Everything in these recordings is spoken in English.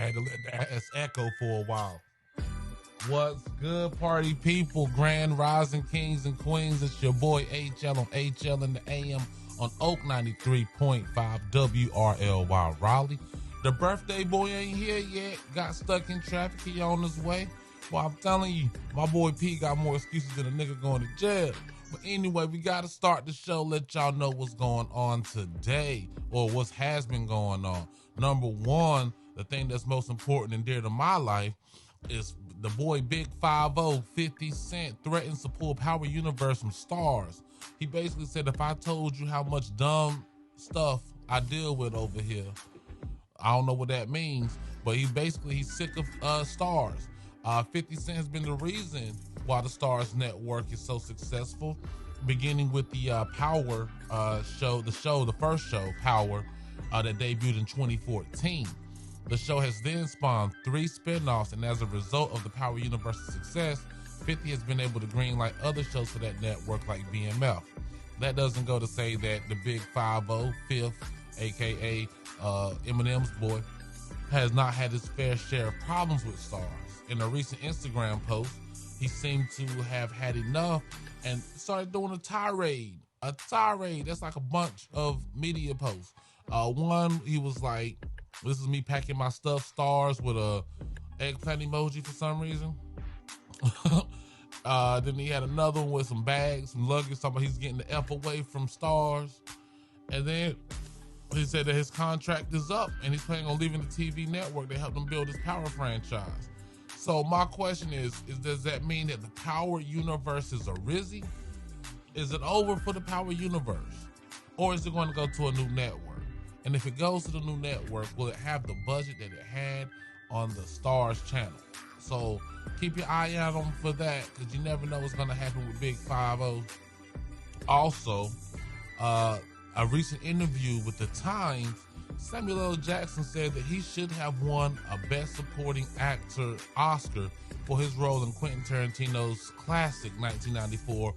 Had to let that ass echo for a while. What's good, party people, grand rising kings and queens? It's your boy HL on HL in the AM on Oak 93.5 WRLY Raleigh. The birthday boy ain't here yet. Got stuck in traffic. He on his way. Well, I'm telling you, my boy P got more excuses than a nigga going to jail. But anyway, we got to start the show, let y'all know what's going on today, or what has been going on. Number one, the thing that's most important and dear to my life is the boy Big 5-0, 50 Cent, threatens to pull Power Universe from Starz. He basically said, if I told you how much dumb stuff I deal with over here, I don't know what that means, but he's sick of Starz. 50 Cent has been the reason why the Starz network is so successful, beginning with the Power show, the first show, Power, that debuted in 2014. The show has then spawned 3 spin-offs, and as a result of the Power Universe's success, 50 has been able to greenlight other shows for that network like BMF. That doesn't go to say that the Big 5-0, Fifth, aka Eminem's boy, has not had his fair share of problems with Starz. In a recent Instagram post, he seemed to have had enough and started doing a tirade. A tirade, that's like a bunch of media posts. One, he was like, this is me packing my stuff, Starz, with a eggplant emoji for some reason. Then he had another one with some bags, some luggage, talking about he's getting the F away from Starz. And then he said that his contract is up and he's planning on leaving the TV network that helped him build his Power franchise. So my question is does that mean that the Power Universe is a rizzy? Is it over for the Power Universe? Or is it going to go to a new network? And if it goes to the new network, will it have the budget that it had on the Starz channel? So keep your eye out on for that, because you never know what's going to happen with Big 5-0. Also, a recent interview with The Times, Samuel L. Jackson said that he should have won a Best Supporting Actor Oscar for his role in Quentin Tarantino's classic 1994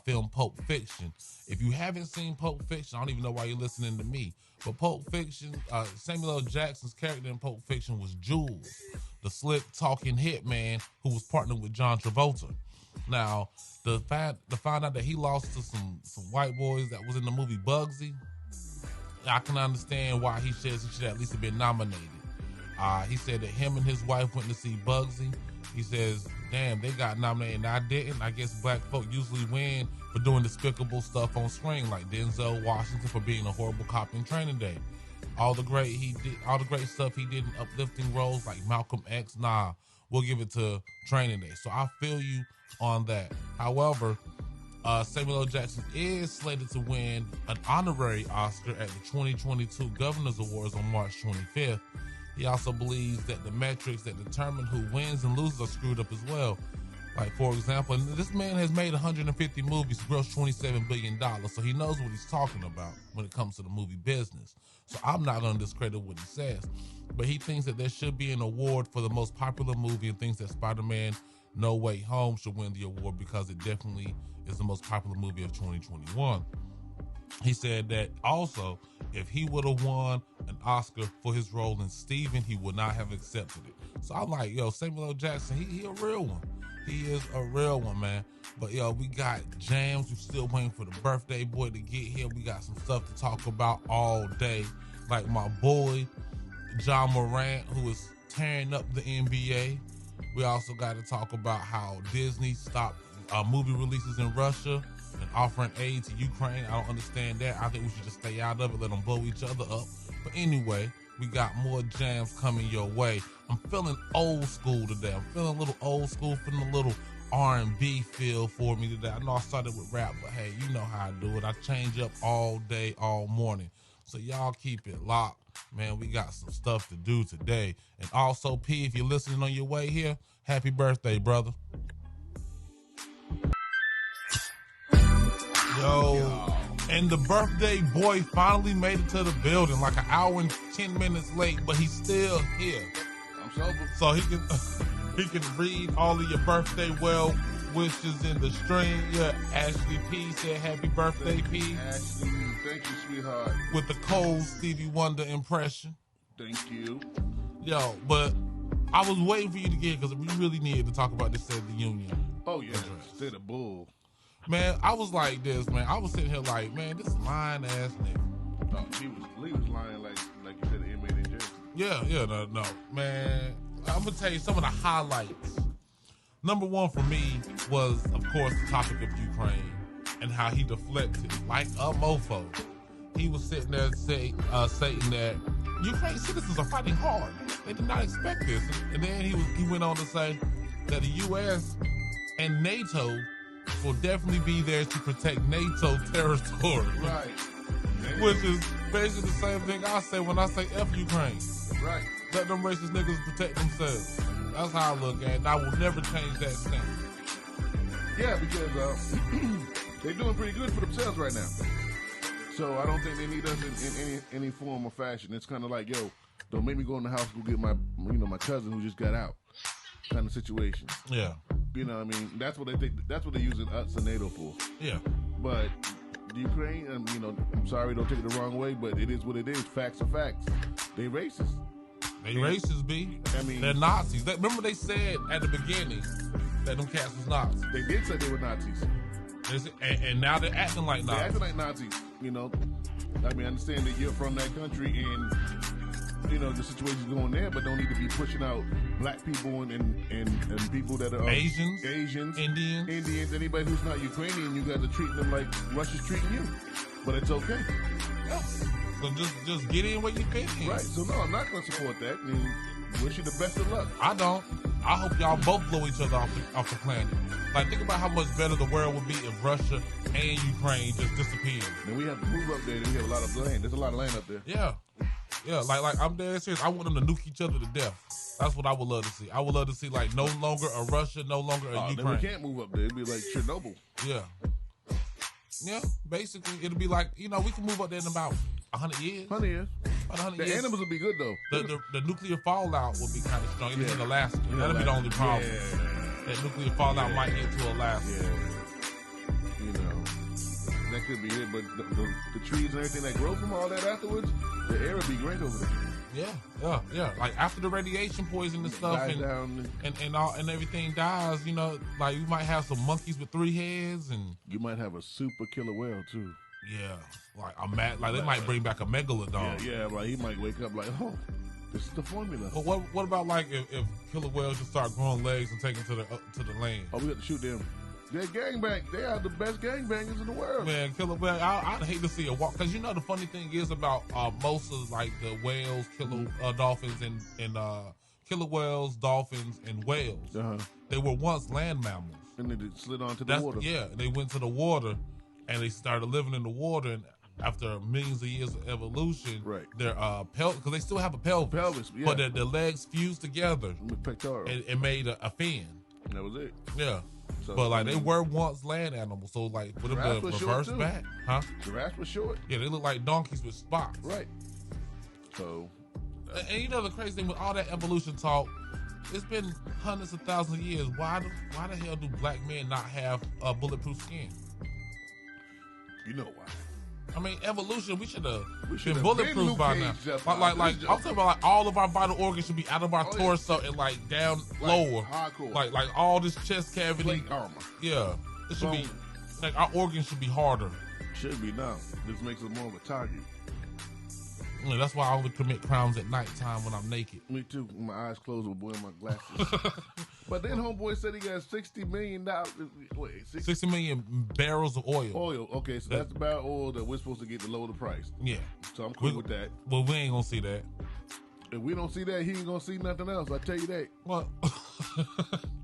film Pulp Fiction. If you haven't seen Pulp Fiction, I don't even know why you're listening to me, but Pulp Fiction, Samuel L. Jackson's character in Pulp Fiction was Jules, the slick talking hitman who was partnered with John Travolta. Now, to find out that he lost to some white boys that was in the movie Bugsy, I can understand why he says he should at least have been nominated. He said that him and his wife went to see Bugsy. He says, damn, they got nominated and I didn't. I guess black folk usually win for doing despicable stuff on screen, like Denzel Washington for being a horrible cop in Training Day. All the great stuff he did in uplifting roles like Malcolm X, we'll give it to Training Day. So I feel you on that. However, Samuel L. Jackson is slated to win an honorary Oscar at the 2022 Governors Awards on March 25th. He also believes that the metrics that determine who wins and loses are screwed up as well. Like, for example, this man has made 150 movies, grossed $27 billion, so he knows what he's talking about when it comes to the movie business. So I'm not going to discredit what he says. But he thinks that there should be an award for the most popular movie and thinks that Spider-Man No Way Home should win the award because it definitely is the most popular movie of 2021. He said that also, if he would have won an Oscar for his role in Steven, he would not have accepted it. So I'm like, Samuel L. Jackson, he a real one. He is a real one, man. But we got jams. We're still waiting for the birthday boy to get here. We got some stuff to talk about all day. Like my boy, John Morant, who is tearing up the NBA. We also got to talk about how Disney stopped movie releases in Russia and offering aid to Ukraine. I don't understand that. I think we should just stay out of it, let them blow each other up. But anyway, we got more jams coming your way. I'm feeling old school today. I'm feeling a little old school, feeling a little R&B feel for me today. I know I started with rap, but hey, you know how I do it. I change up all day, all morning. So y'all keep it locked. Man, we got some stuff to do today. And also, P, if you're listening on your way here, happy birthday, brother. And the birthday boy finally made it to the building, like an hour and 10 minutes late, but he's still here. I'm sober. So he can read all of your birthday well wishes in the stream. Yeah, Ashley P said happy birthday, P. Ashley, thank you, sweetheart. With the cold Stevie Wonder impression. Thank you. Yo, but I was waiting for you to get because we really needed to talk about this State of the Union. Oh yeah, State of Bull. Man, I was like this, man. I was sitting here like, man, this lying ass nigga. Oh, he was lying like you said, an inmate in jail. Yeah, no, man. I'm gonna tell you some of the highlights. Number one for me was, of course, the topic of Ukraine and how he deflected like a mofo. He was sitting there saying that Ukraine citizens are fighting hard. They did not expect this, and then he went on to say that the U.S. and NATO will definitely be there to protect NATO territory. Right. Which is basically the same thing I say when I say F Ukraine. Right. Let them racist niggas protect themselves. That's how I look at it, and I will never change that stance. Yeah, because they're doing pretty good for themselves right now. So I don't think they need us in any form or fashion. It's kind of like, yo, don't make me go in the house and go get my cousin who just got out kind of situation. Yeah. You know what I mean? That's what they think. That's what they're using us and NATO for. Yeah. But Ukraine, I'm sorry, don't take it the wrong way, but it is what it is. Facts are facts. They racist. They racist, B. I mean, they're Nazis. Remember they said at the beginning that them cats was Nazis. They did say they were Nazis. And now they're acting like Nazis. They're acting like Nazis, I mean, I understand that you're from that country and, the situation's going there, but don't need to be pushing out black people and people that are Asians, Indians, anybody who's not Ukrainian, you guys are treating them like Russia's treating you. But it's okay. Yeah. So just get in where you fit in. Right. So no, I'm not going to support that. And wish you the best of luck. I don't. I hope y'all both blow each other off the planet. Like, think about how much better the world would be if Russia and Ukraine just disappeared. Then we have to move up there. And we have a lot of land. There's a lot of land up there. Yeah. Yeah, like I'm dead serious. I want them to nuke each other to death. That's what I would love to see. I would love to see, like, no longer a Russia, no longer a Ukraine. Then we can't move up there. It'd be like Chernobyl. Yeah. Yeah, basically, it'll be like, we can move up there in about 100 years. 100 years. About 100 the years. animals will be good, though. The nuclear fallout will be kind of strong. It's in Alaska. That'll be the only problem. Yeah. That nuclear fallout might get to Alaska. Yeah. That could be it. But the trees and everything that grow from all that afterwards, the air would be great over there. Yeah. Like after the radiation poison and stuff and everything dies, like you might have some monkeys with 3 heads and you might have a super killer whale too. Yeah, like they might bring back a megalodon. Yeah, like he might wake up like, oh, this is the formula. But what about like if killer whales just start growing legs and taking to the land? Oh, we got to shoot them. They're gangbang. They are the best gangbangers in the world. Man, killer whale. I'd hate to see a walk because the funny thing is about most of like the whales, killer dolphins, and killer whales, dolphins, and whales. They were once land mammals, and they slid onto the water. Yeah, they went to the water, and they started living in the water. And after millions of years of evolution, their pelvis, because they still have a pelvis, but their legs fused together and made a fin. That was it. Yeah. So, but like they were once land animals, so like for them to reverse back, huh? Giraffes were short. Yeah, they look like donkeys with spots. Right. So, and the crazy thing with all that evolution talk, it's been hundreds of thousands of years. Why the hell do black men not have bulletproof skin? You know why? I mean, evolution. We should have been bulletproof by now. Like I'm talking about like all of our vital organs should be out of our torso and like down lower, hardcore. Like all this chest cavity. Plate armor. Yeah, it should be like our organs should be harder. Should be now. This makes us more of a target. Yeah, that's why I only commit crimes at nighttime when I'm naked. Me too. My eyes closed with wearing my glasses. But then homeboy said he got $60 million. Wait, 60 million barrels of oil. Oil. Okay, so that's the barrel oil that we're supposed to get to lower the price. Yeah. So I'm cool with that. Well, we ain't gonna see that. If we don't see that, he ain't gonna see nothing else. I tell you that. What?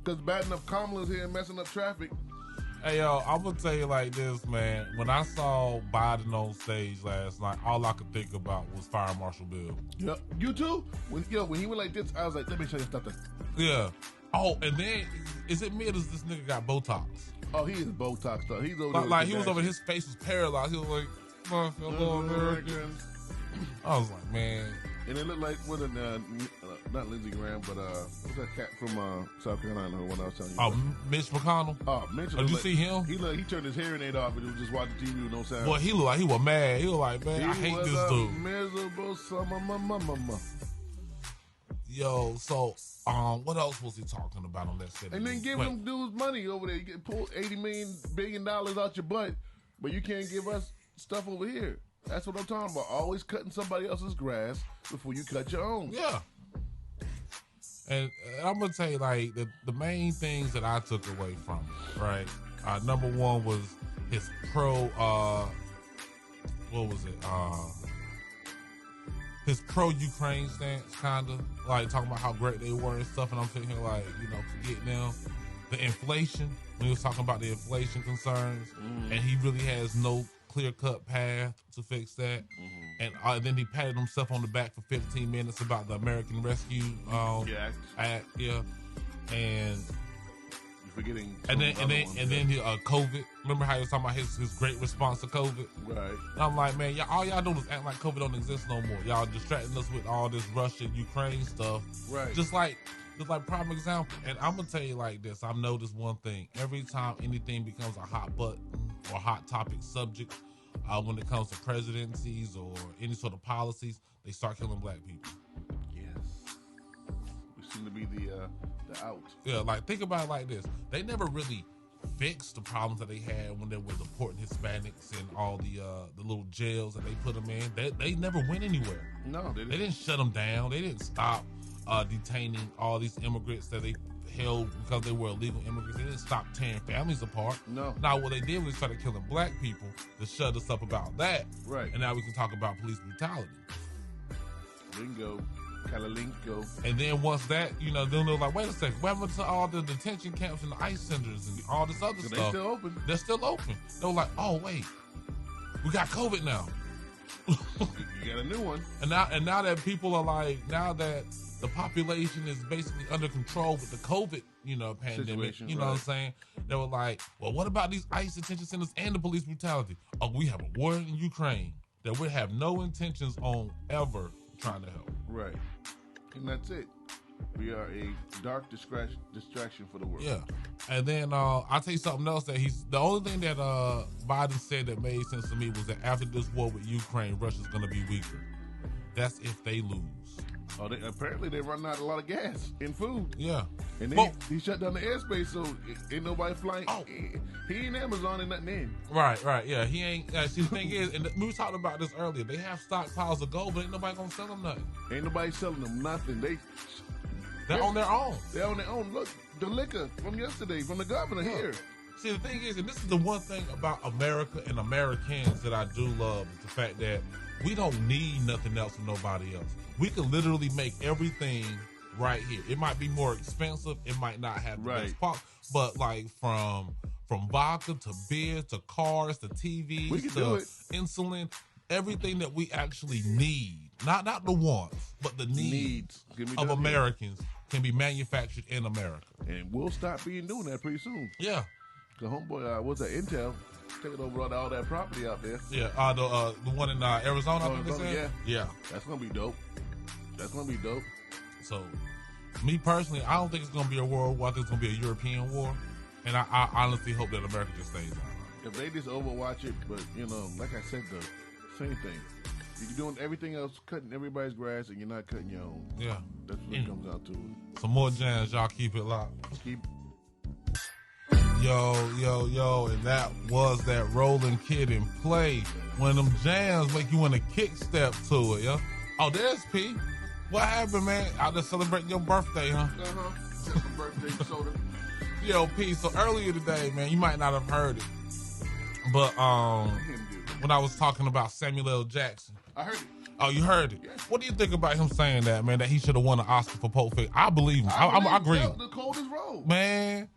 Because bad enough Kamala's here and messing up traffic. Hey, yo, I'm going to tell you like this, man. When I saw Biden on stage last night, all I could think about was Fire Marshal Bill. Yeah. You too? When he went like this, I was like, let me show you something. Yeah. Oh, and then, is it me or does this nigga got Botox? Oh, he is Botox stuff. He's over like he was over, his face was paralyzed. He was like, my fellow Americans. I was like, man. And it looked like, not Lindsey Graham, but what's that cat from South Carolina, the one I was telling you about? Mitch McConnell? Oh, Mitch. Did you see him? He turned his hearing aid off and he was just watching TV with no sound. Boy, he looked like he was mad. He was like, man, I hate this dude. Miserable summer, mama. Yo, so what else was he talking about on that set? And then give them dudes money over there. You get pull $80 billion out your butt, but you can't give us stuff over here. That's what I'm talking about. Always cutting somebody else's grass before you cut your own. Yeah. And I'm gonna tell you, like, the main things that I took away from it, right? Number one was his his pro-Ukraine stance, kind of like talking about how great they were and stuff. And I'm sitting here like, forgetting them. The inflation, when he was talking about the inflation concerns, and he really has no clear-cut path to fix that. And then he patted himself on the back for 15 minutes about the American Rescue Act. Yeah. And forgetting. And then COVID. Remember how he was talking about his great response to COVID? Right. And I'm like, man, all y'all do is act like COVID don't exist no more. Y'all distracting us with all this Russia, Ukraine stuff. Right. Just like prime example. And I'm gonna tell you like this. I've noticed one thing. Every time anything becomes a hot button or hot topic subject, when it comes to presidencies or any sort of policies, they start killing black people. Yes. We seem to be the out. Yeah, like think about it like this. They never really fixed the problems that they had when they were deporting Hispanics and all the little jails that they put them in. They never went anywhere. No, they didn't shut them down. They didn't stop detaining all these immigrants that they held because they were illegal immigrants. They didn't stop tearing families apart. No. Now what they did was they started killing black people to shut us up about that. Right. And now we can talk about police brutality. Bingo. Calalinko. And then once that, then they're like, wait a second, what happened to all the detention camps and the ICE centers and all this other stuff? They're still open. They're still open. They were like, oh wait, we got COVID now. You got a new one. And now that people are like, now that the population is basically under control with the COVID, pandemic, situation, what I'm saying? They were like, well, what about these ICE detention centers and the police brutality? Oh, we have a war in Ukraine that we have no intentions on ever trying to help. Right. And that's it. We are a dark distraction for the world. Yeah. And then I'll tell you something else that the only thing that Biden said that made sense to me was that after this war with Ukraine, Russia's going to be weaker. That's if they lose. Oh, apparently they're running out a lot of gas and food. Yeah. And then he shut down the airspace, so ain't nobody flying. Oh. He ain't Amazon and nothing in. Right, yeah. He ain't. See, the thing is, and we were talking about this earlier, they have stockpiles of gold, but ain't nobody gonna sell them nothing. Ain't nobody selling them nothing. They're on their own. They're on their own. Look, the liquor from yesterday, from the governor here. See, the thing is, and this is the one thing about America and Americans that I do love, is the fact that we don't need nothing else from nobody else. We can literally make everything right here. It might be more expensive. It might not have the best quality, but like from vodka to beer to cars to TVs to insulin, everything that we actually need, not the wants, but the needs of Americans can be manufactured in America. And we'll stop doing that pretty soon. Yeah. The homeboy, what's that, Intel, taking over all that property out there. Yeah, the one in Arizona, I think they said. Yeah. That's going to be dope. So, me personally, I don't think it's going to be a world war. I think it's going to be a European war. And I honestly hope that America just stays out. If they just overwatch it, but, like I said, the same thing. You're doing everything else, cutting everybody's grass, and you're not cutting your own. Yeah. That's what it comes out to. Some more jams. Y'all keep it locked. Yo, and that was that Rolling Kid in Play. When them jams make you want to kick step to it, yo. Oh, there's P. What happened, man? Out there celebrating your birthday, huh? Some birthday soda. Yo, P, so earlier today, man, you might not have heard it, but when I was talking about Samuel L. Jackson. I heard it. Oh, you heard it? Yeah. What do you think about him saying that, man, that he should have won an Oscar for Pulp Fiction? I believe him. I agree. That was the coldest role. Man.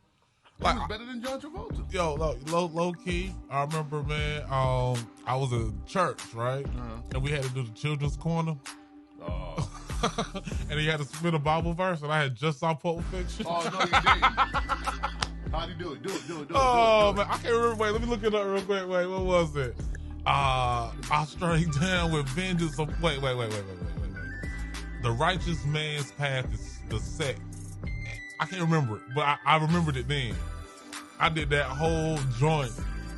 He was better than John Travolta. Yo, low key, I remember, man, I was in church, right? And we had to do the children's corner. Oh. And he had to submit a Bible verse, and I had just saw Pulp Fiction. Oh, no, you didn't. How'd he do it? Do it. Man, I can't remember. Wait, let me look it up real quick. Wait, what was it? I strike down with vengeance. Wait. The righteous man's path is the set. I can't remember it, but I remembered it then. I did that whole joint.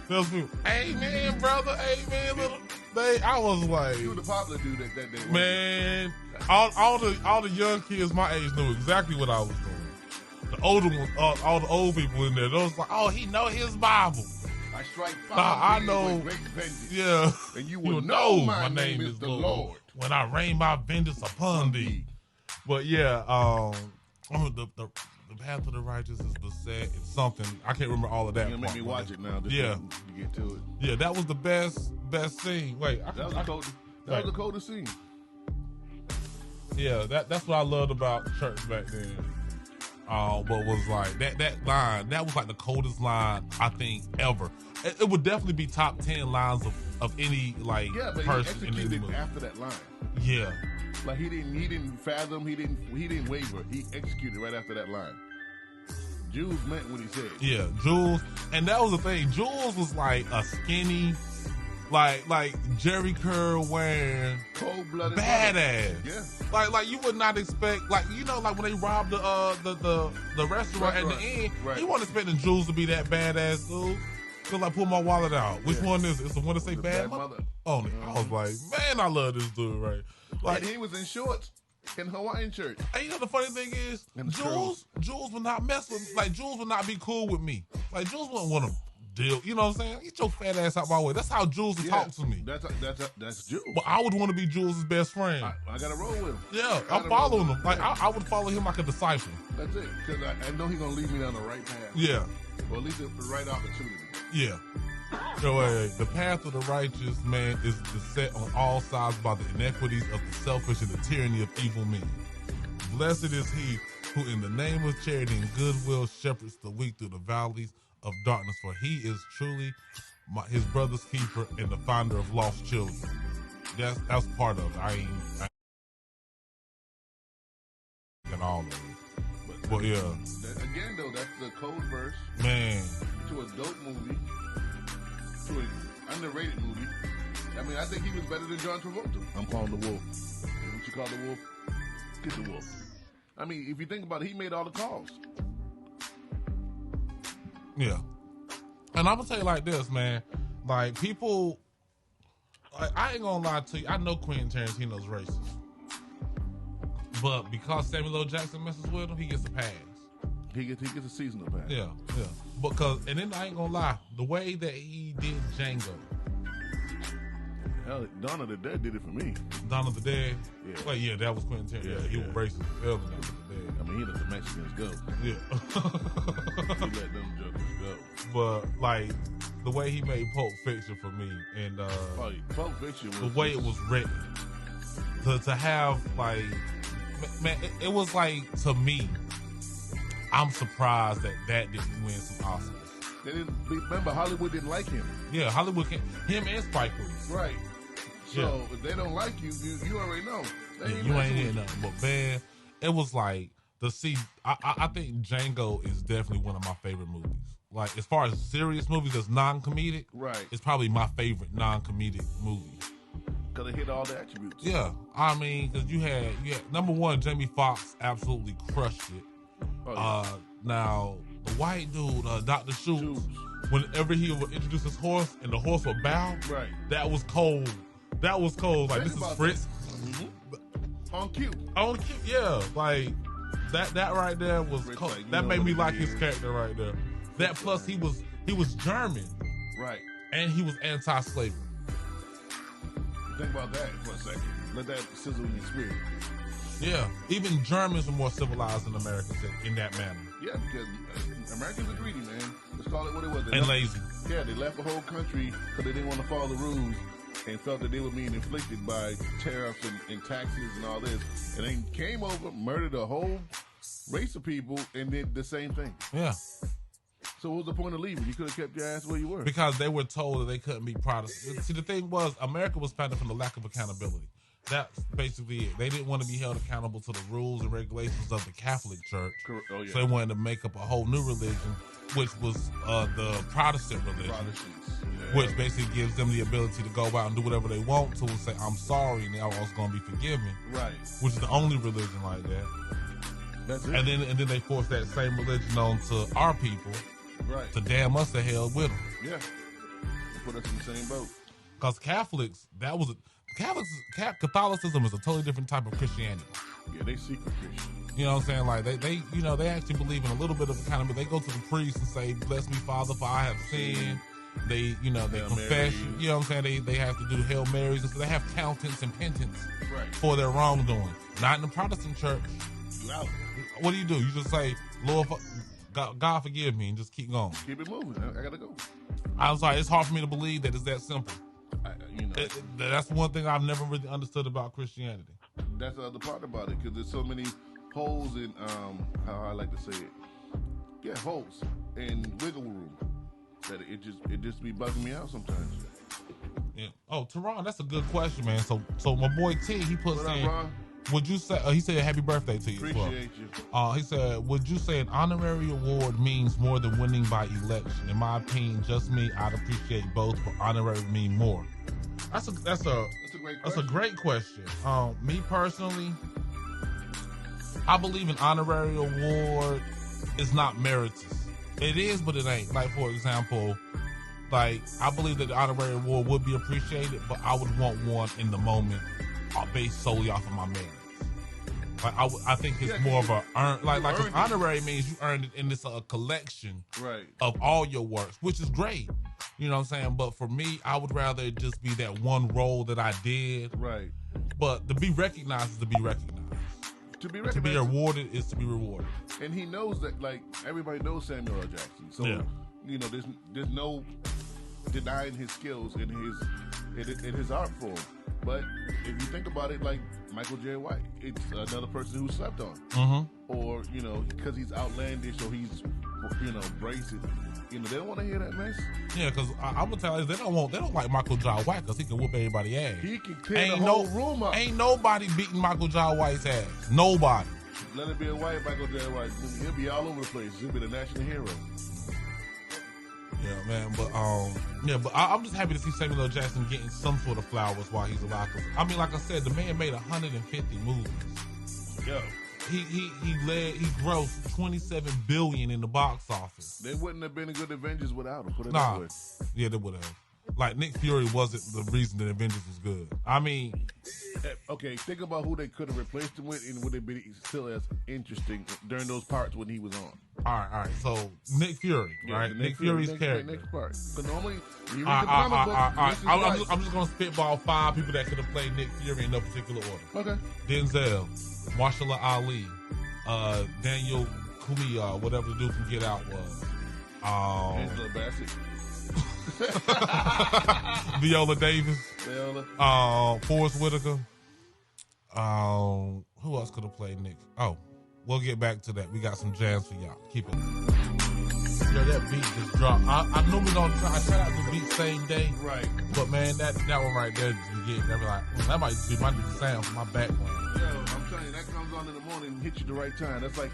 Tells me, hey man, brother, hey man, little. I was like, you were the popular dude that day. Man, all the young kids my age knew exactly what I was doing. The older ones, all the old people in there, they was like, oh, he know his Bible. I strike I know. great vengeance. Yeah. And you will know my name is the Lord. When I rain my vengeance upon thee. But yeah, the path of the righteous is beset. It's something I can't remember all of that. You're gonna make me watch it now. Yeah, to get to it. Yeah, that was the best scene. Wait, that was the coldest scene. Yeah, that's what I loved about church back then. But was like that line. That was like the coldest line I think ever. It would definitely be top 10 lines of any person he in any movie. After that line. Yeah. Like he didn't fathom, he didn't waver. He executed right after that line. Jules meant what he said. Yeah, Jules, and that was the thing. Jules was like a skinny, like Jerry Curl wearing cold-blooded badass. Yeah. Like you would not expect, like when they robbed the restaurant at the end, you wasn't expecting Jules to be that badass dude. So like, pull my wallet out. Which one is it? It's the one that say bad mother on it. I was like, man, I love this dude, right? Like, and he was in shorts in Hawaiian shirt. And you know the funny thing is, Jules would not mess with me. Like, Jules would not be cool with me. Like, Jules wouldn't want to deal. You know what I'm saying? Get your fat ass out my way. That's how Jules would talk to me. That's Jules. But I would want to be Jules' best friend. I got to roll with him. Yeah, I'm following him. Like, I would follow him like a disciple. That's it. Because I know he's going to lead me down the right path. Yeah. Or at least the right opportunity. Yeah. No, the path of the righteous man is beset on all sides by the inequities of the selfish and the tyranny of evil men. Blessed is he who in the name of charity and goodwill shepherds the weak through the valleys of darkness, for he is truly his brother's keeper and the finder of lost children. That's part of it. I ain't all of it. But yeah. Again, though, that's the code verse. Man. To a dope movie. To an underrated movie. I mean, I think he was better than John Travolta. I'm calling the wolf. What you call the wolf? Get the wolf. I mean, if you think about it, he made all the calls. Yeah. And I'm going to tell you like this, man. Like, people, I ain't going to lie to you. I know Quentin Tarantino's racist. But because Samuel L. Jackson messes with him, he gets a pass. He gets a seasonal pass. Yeah. And then I ain't gonna lie, the way that he did Django. Hell, Dawn of the Dead did it for me. Dawn of the Dead? Yeah. Well, yeah, that was Quentin Tarantino. Yeah, he was racist as hell in Dawn of the Dead. I mean, he let the Mexicans go. Yeah. He let them jokers go. But, like, the way he made Pulp Fiction for me, and Pulp Fiction was the way it was written, to have, like, man, it was like, to me, I'm surprised that didn't win some Oscars. They didn't remember Hollywood didn't like him. Yeah, Hollywood him and Spike Lee. Right. So if they don't like you, you already know. You ain't in nothing. But man, it was like I think Django is definitely one of my favorite movies. Like, as far as serious movies that's non-comedic, right? It's probably my favorite non-comedic movie. Because it hit all the attributes. Yeah, I mean, because you had number one, Jamie Foxx absolutely crushed it. Oh, yeah. Now the white dude, Dr. Schultz, whenever he would introduce his horse and the horse would bow, right? That was cold. Like, this is Fritz. Mm-hmm. On cue, yeah. Like that right there was cold. Like, that made me like his character right there. That plus he was German, right? And he was anti-slavery. Think about that for a second. Let that sizzle in your spirit. Yeah, even Germans were more civilized than Americans in that manner. Yeah, because Americans are greedy, man. Let's call it what it was. And lazy. Yeah, they left the whole country because they didn't want to follow the rules and felt that they were being inflicted by tariffs and taxes and all this. And then came over, murdered a whole race of people, and did the same thing. Yeah. So what was the point of leaving? You could have kept your ass where you were. Because they were told that they couldn't be Protestant. See, the thing was, America was founded from the lack of accountability. That's basically it. They didn't want to be held accountable to the rules and regulations of the Catholic Church. Oh, yeah. So they wanted to make up a whole new religion, which was the Protestant religion, which basically gives them the ability to go out and do whatever they want to and say, I'm sorry, and they're always going to be forgiven. Right. Which is the only religion like that. That's it. And then they forced that same religion on to our people, right, to damn us to hell with them. Yeah. Put us in the same boat. Because Catholicism is a totally different type of Christianity. Yeah, they secret Christian. You know what I'm saying? Like they they actually believe in a little bit of the kind of, they go to the priest and say, "Bless me, Father, for I have sinned." They, they confess. You know what I'm saying? They have to do Hail Marys, and so they have countance and penance for their wrongdoing. Not in the Protestant church. You out. What do? You just say, "Lord, God forgive me," and just keep going. Keep it moving. I gotta go. I'm sorry, it's hard for me to believe that it's that simple. That's one thing I've never really understood about Christianity. That's the other part about it, because there's so many holes in, how I like to say it. Yeah, holes and wiggle room that it just be bugging me out sometimes. Yeah. Oh, Teron, that's a good question, man. So my boy T, he puts What up, in. Ron? Would you say? He said, "Happy birthday to you." Appreciate you. He said, "Would you say an honorary award means more than winning by election? In my opinion, just me, I'd appreciate both, but honorary mean more." That's a great question. Me personally, I believe an honorary award is not meritorious. It is, but it ain't. Like, for example, like, I believe that the honorary award would be appreciated, but I would want one in the moment, based solely off of my merits. Like, I think it's more of a an honorary means you earned it, and it's a collection of all your works, which is great. You know what I'm saying? But for me, I would rather it just be that one role that I did. Right. But to be recognized is to be recognized. To be rewarded is to be rewarded. And he knows that, like, everybody knows Samuel L. Jackson. So, there's no denying his skills in his art form. But if you think about it, like Michael J. White, it's another person who slept on. Mm-hmm. Or, because he's outlandish or he's, brazen. They don't want to hear that mess. Yeah, because I'm gonna tell you, they don't like Michael J. White because he can whoop everybody's ass. He can tear the whole room up. Ain't nobody beating Michael J. White's ass. Nobody. Let it be a white Michael J. White. He'll be all over the place. He'll be the national hero. Yeah, man. But I'm just happy to see Samuel L. Jackson getting some sort of flowers while he's alive. I mean, like I said, the man made 150 movies. Yo. He grossed $27 billion in the box office. They wouldn't have been a good Avengers without him. Put it that way. Yeah, they would have. Like, Nick Fury wasn't the reason that Avengers was good. I mean, okay, think about who they could have replaced him with, and would it be still as interesting during those parts when he was on? All right. So Nick Fury, right? Nick Fury's character. Next part. But normally, you read the comic book. I'm just gonna spitball 5 people that could have played Nick Fury in no particular order. Okay. Denzel, Mahershala Ali, Daniel Kaluuya, whatever the dude from Get Out was. Angela Bassett. Viola Davis. Forrest Whitaker. Who else could have played Nick? Oh, we'll get back to that. We got some jams for y'all. Keep it. Yo, that beat just dropped. I knew we gonna try out the beat same day. Right. But man, that one right there, you get like, that might be my new sound for my background. Yo, I'm telling you, that comes on in the morning and hits you the right time. That's like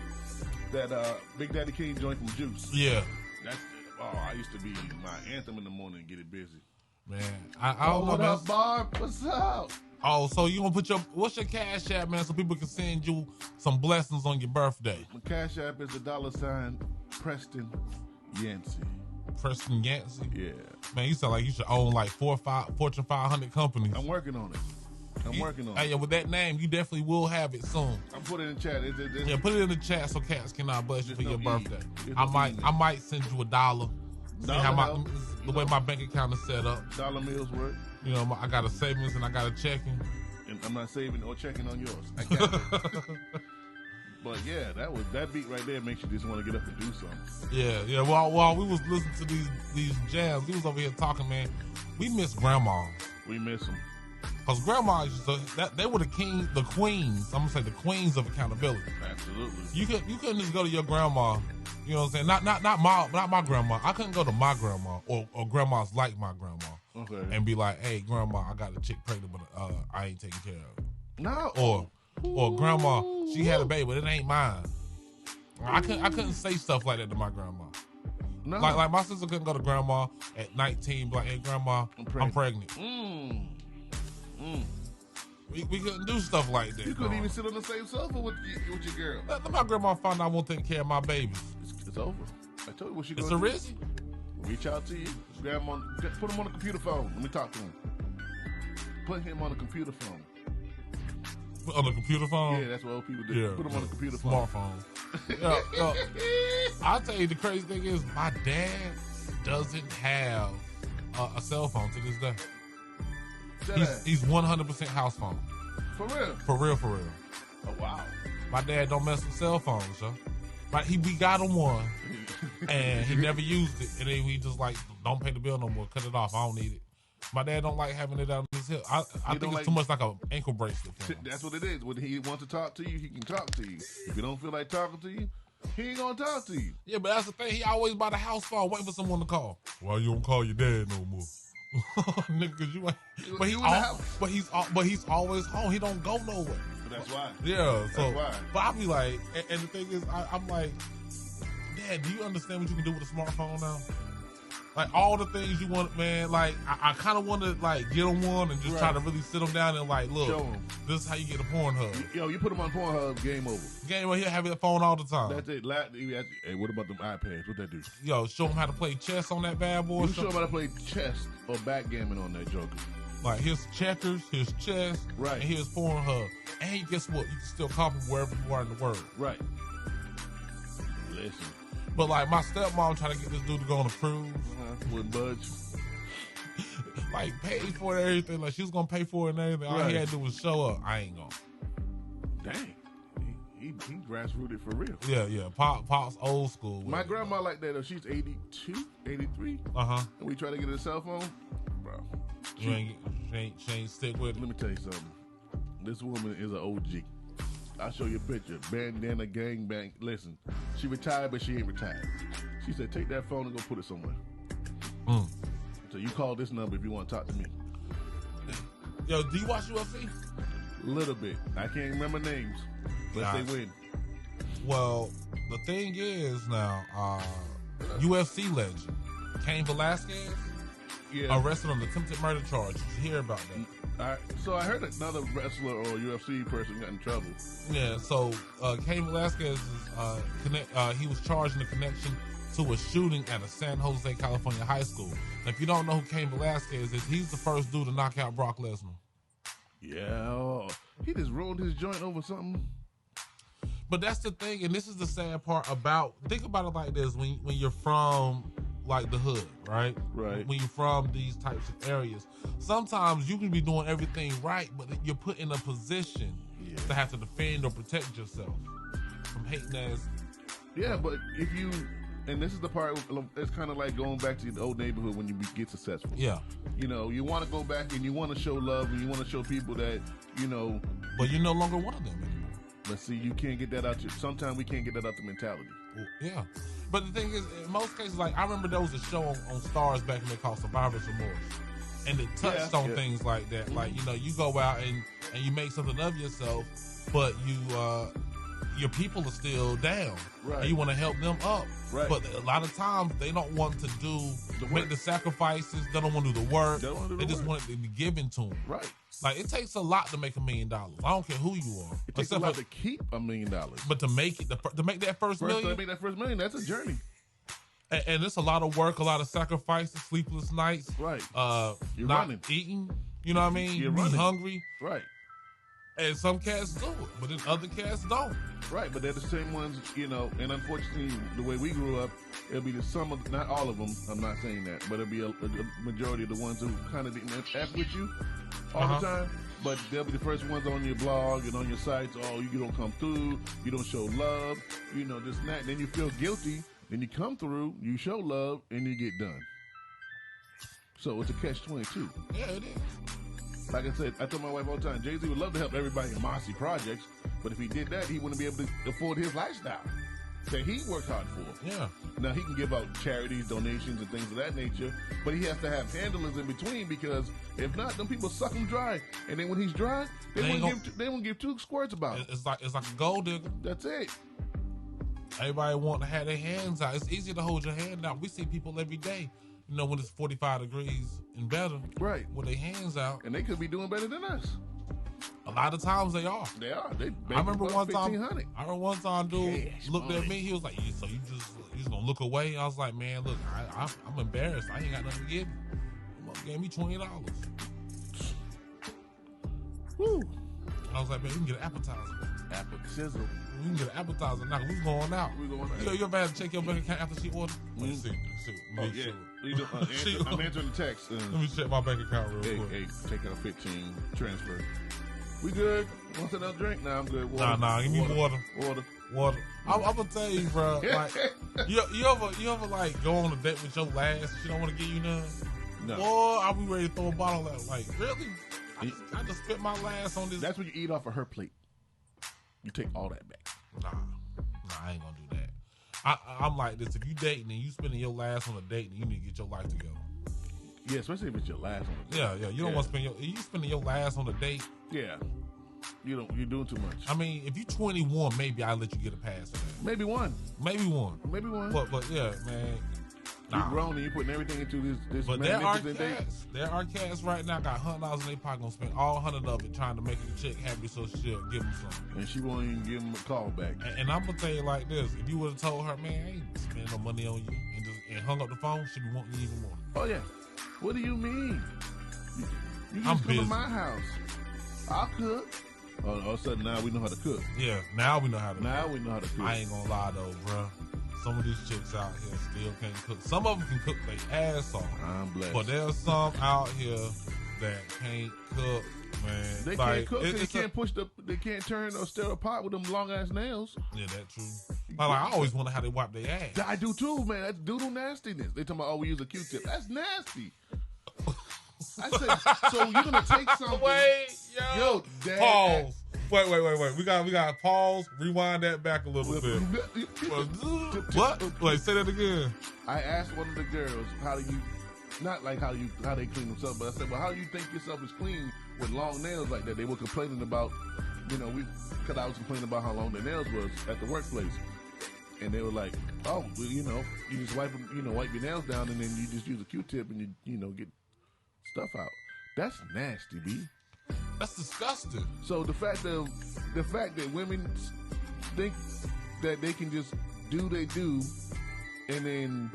that Big Daddy Kane joint from Juice. Yeah. I used to be my anthem in the morning and get it busy. Man, I don't know. What up, Barb? What's up? Oh, so you gonna put what's your Cash App, man, so people can send you some blessings on your birthday? My Cash App is $$ Preston Yancey. Preston Yancey? Yeah. Man, you sound like you should own like 4 or 5 Fortune 500 companies. I'm working on it. Yeah, with that name, you definitely will have it soon. I'm putting it in chat. Yeah, put it in the chat so cats can bless you for your birthday. I might send you $1. See how the way my bank account is set up. Dollar meals work. You know, I got a savings and I got a checking. And I'm not saving or checking on yours. I got it. But yeah, that beat right there makes you just want to get up and do something. Yeah. While we was listening to these jams, we was over here talking, man. We miss grandma. We miss them. Because grandma, they were the queens. I'm gonna say the queens of accountability. Absolutely. You couldn't just go to your grandma. You know what I'm saying? Not my grandma. I couldn't go to my grandma or grandmas like my grandma. Okay. And be like, hey, grandma, I got a chick pregnant, but I ain't taking care of it. No. Or grandma, she had a baby, but it ain't mine. I couldn't say stuff like that to my grandma. No. Like my sister couldn't go to grandma at 19, be like, hey, grandma, I'm pregnant. We couldn't do stuff like that. You couldn't even sit on the same sofa with your girl. My grandma found out I won't take care of my babies. It's over. I told you what she going to do. It's a risk. Reach out to you. Grab him put him on the computer phone. Let me talk to him. Put him on a computer phone. On the computer phone? Yeah, that's what old people do. Yeah. Put him on a computer phone. Smartphone. I'll tell you the crazy thing is my dad doesn't have a cell phone to this day. He's 100% house phone. For real? For real. Oh, wow. My dad don't mess with cell phones, yo. We got him one, and he never used it. And then we just like, don't pay the bill no more. Cut it off. I don't need it. My dad don't like having it out on his hip. I think it's too much like an ankle bracelet for him. That's what it is. When he wants to talk to you, he can talk to you. If you don't feel like talking to you, he ain't gonna talk to you. Yeah, but that's the thing. He always by the house phone waiting for someone to call. Well, you don't call your dad no more. Nigga, cause you ain't. But he's always home. He don't go nowhere. That's why. Yeah. So, that's why. But I'll be like, and the thing is, I'm like, Dad, do you understand what you can do with a smartphone now? Like all the things you want, man. Like I kind of want to like get him one and just try to really sit him down and like, look, this is how you get a Pornhub. Yo, you put him on Pornhub, game over. Game over. He'll have his phone all the time. That's it. Hey, what about them iPads? What that do? Yo, show him how to play chess on that bad boy. You show him how to play chess or backgammon on that joker. Like here's checkers, here's chess, and here's Pornhub. And guess what? You can still copy wherever you are in the world. Right. Listen. But like my stepmom trying to get this dude to go on a cruise. Wouldn't budge. Like paid for it, everything. Like she was gonna pay for it and everything. All he had to do was show up. I ain't gonna. Dang. He grassrooted for real. Yeah. Pop's old school. My grandma like that though. She's 82, 83. And we try to get her a cell phone, bro. She ain't stick with it. Let me tell you something. This woman is an OG. I'll show you a picture. Bandana gangbang. Listen, she retired, but she ain't retired. She said, take that phone and go put it somewhere. So you call this number if you want to talk to me. Yo, do you watch UFC? Little bit. I can't remember names. Let's say win. Well, the thing is now, UFC legend Cain Velasquez arrested on attempted murder charge. Did you hear about that? So I heard another wrestler or UFC person got in trouble. Yeah, so Cain Velasquez is he was charged in a connection to a shooting at a San Jose, California high school. Now, if you don't know who Cain Velasquez is, he's the first dude to knock out Brock Lesnar. Yeah, he just rolled his joint over something. But that's the thing, and this is the sad part about. Think about it like this: when you're from like the hood, right? Right. When you're from these types of areas, sometimes you can be doing everything right, but you're put in a position to have to defend or protect yourself from hating ass. Yeah, but if you, and this is the part, it's kind of like going back to the old neighborhood when you get successful. Yeah. You know, you want to go back and you want to show love and you want to show people that, you know. But you're no longer one of them anymore. But see, you can't get that out. Sometimes we can't get that out the mentality. Yeah. But the thing is, in most cases, like I remember there was a show on Starz back in the called Survivor's Remorse. And it touched on things like that. Mm-hmm. Like, you know, you go out and you make something of yourself, but you your people are still down. Right. And you want to help them up. Right. But a lot of times they don't want to make the sacrifices. They don't want to do the work. They just want it to be given to them. Right. Like, it takes a lot to make $1 million. I don't care who you are. It takes a lot to keep $1 million. But to make it, to make that first million. To make that first million, that's a journey. And it's a lot of work, a lot of sacrifices, sleepless nights. Right. You're not running. Eating. You know what I mean? You're Be hungry. Right. And some cats do it, but then other cats don't. Right, but they're the same ones, you know, and unfortunately, the way we grew up, it'll be not all of them, I'm not saying that, but it'll be a majority of the ones who kind of didn't F with you all the time, but they'll be the first ones on your blog and on your sites, you don't come through, you don't show love, you know, this and that, then you feel guilty, then you come through, you show love, and you get done. So it's a catch-22. Yeah, it is. Like I said, I tell my wife all the time, Jay-Z would love to help everybody in Marcy projects, but if he did that, he wouldn't be able to afford his lifestyle that he worked hard for. Yeah. Now, he can give out charities, donations, and things of that nature, but he has to have handlers in between because if not, them people suck him dry. And then when he's dry, they won't give two squirts about it. It's like a gold digger. That's it. Everybody want to have their hands out. It's easy to hold your hand out. We see people every day. You know, when it's 45 degrees and better. Right. With their hands out. And they could be doing better than us. A lot of times they are. They are. I remember one time, dude looked at me. He was like, so you just gonna look away? I was like, man, look, I'm embarrassed. I ain't got nothing to give you. He gave me $20. Woo. I was like, man, we can get an appetizer. Apple sizzle. We can get an appetizer now. We going out. We going out. Yo, you ever had to check your bank account after she ordered? Let me see. Oh, yeah. I'm answering the text. Let me check my bank account real quick. Hey, take out 15, transfer. We good? Want another drink? Nah, I'm good. Water. Nah, give me water. Water. I'm gonna tell you, bro. Like, you ever like go on a date with your last? She don't want to give you none. No. Boy, I'll be ready to throw a bottle at her. Like, really? I just spent my last on this. That's when you eat off of her plate. You take all that back. Nah, I ain't gonna do that. I'm like this. If you dating and you spending your last on a date, then you need to get your life together. Yeah, especially if it's your last on a date. Yeah. You don't want to spend you spending your last on a date. Yeah. You're doing too much. I mean, if you 21, maybe I'll let you get a pass for that. Maybe one. But yeah, man. Nah. You grown and you putting everything into this. But there are cats right now got $100 in their pocket, gonna spend all 100 of it trying to make the chick happy so she'll give them something. And she won't even give them a call back. And I'm gonna tell you like this: if you would have told her, man, I ain't spending no money on you, and hung up the phone, she'd be wanting you even more. Oh yeah. What do you mean? You I'm just come to my house. I'll cook. All of a sudden now we know how to cook. Yeah, now we know how to cook. I ain't gonna lie though, bro. Some of these chicks out here still can't cook. Some of them can cook their ass off. I'm blessed. But there's some out here that can't cook, man. They can't cook because they can't turn or stir a pot with them long ass nails. Yeah, that's true. Like, I always wonder how they wipe their ass. I do too, man. That's doodle nastiness. They talking about, we use a Q-tip. That's nasty. I said, so you're gonna take something. Wait, yo, Dad. Pause. Wait. We got pause. Rewind that back a little bit. What? Wait, say that again. I asked one of the girls, how they clean themselves, but I said, well, how do you think yourself is clean with long nails like that? They were complaining about, because I was complaining about how long their nails was at the workplace. And they were like, oh, well, you just wipe your nails down and then you just use a Q-tip and you get stuff out. That's nasty, B. That's disgusting. So the fact that women think that they can just do they do, and then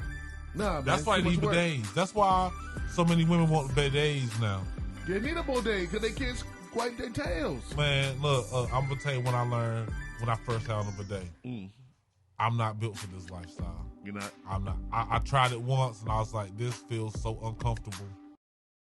that's why they need bidets. That's why so many women want bidets now. They need a bidet because they can't wipe their tails. Man, look, I'm gonna tell you when I first had on a bidet. I'm not built for this lifestyle. You're not? I'm not. I tried it once and I was like, this feels so uncomfortable.